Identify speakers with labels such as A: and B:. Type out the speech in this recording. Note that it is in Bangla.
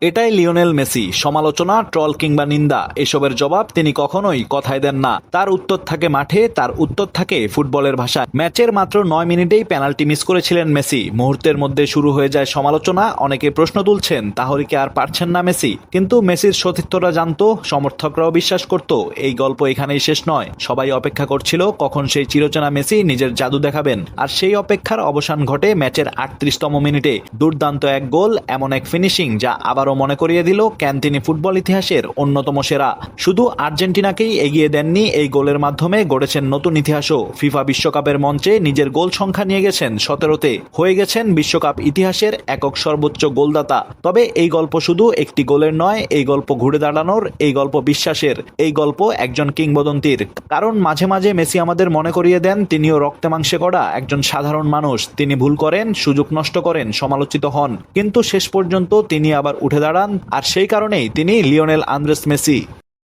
A: এটাই লিওনেল মেসি। সমালোচনা, ট্রল কিংবা নিন্দা এসবের জবাব তিনি কখনোই কথায় দেন না। তার উত্তর থাকে মাঠে, তার উত্তর থাকে ফুটবলের ভাষায়। ম্যাচের মাত্র 9 মিনিটেই পেনাল্টি মিস করেছিলেন মেসি। মুহূর্তের মধ্যে শুরু হয়ে যায় সমালোচনা। অনেকে প্রশ্ন তুলছেন, তাহলে কি আর পারছেন না মেসি? কিন্তু মেসির সতীর্থরা জানতো, সমর্থকরাও বিশ্বাস করত, এই গল্প এখানেই শেষ নয়। সবাই অপেক্ষা করছিল কখন সেই চিরচেনা মেসি নিজের জাদু দেখাবেন। আর সেই অপেক্ষার অবসান ঘটে ম্যাচের 38তম মিনিটে। দুর্দান্ত এক গোল, এমন এক ফিনিশিং যা আবারও মনে করিয়ে দিল কেন তিনি ফুটবল ইতিহাসের অন্যতম সেরা। শুধু আর্জেন্টিনাকেই এগিয়ে দেননি, এই গোলের মাধ্যমে গড়েছেন নতুন ইতিহাসও। ফিফা বিশ্বকাপের মঞ্চে নিজের গোল সংখ্যা নিয়ে গেছেন 17তে, হয়ে গেছেন বিশ্বকাপ ইতিহাসের একক সর্বোচ্চ গোলদাতা। তবে এই গল্প শুধু একটি গোলের নয়, এই গল্প ঘুরে দাঁড়ানোর, এই গল্প বিশ্বাসের, এই গল্প একজন কিংবদন্তির। কারণ মাঝে মাঝে মেসি আমাদের মনে করিয়ে দেন তিনিও রক্তে মাংসে গড়া একজন সাধারণ মানুষ। তিনি ভুল করেন, সুযোগ নষ্ট করেন, সমালোচিত হন, কিন্তু শেষ পর্যন্ত তিনি আবার উঠে দাঁড়ান। আর সেই কারণেই তিনি লিওনেল আন্দ্রেস মেসি।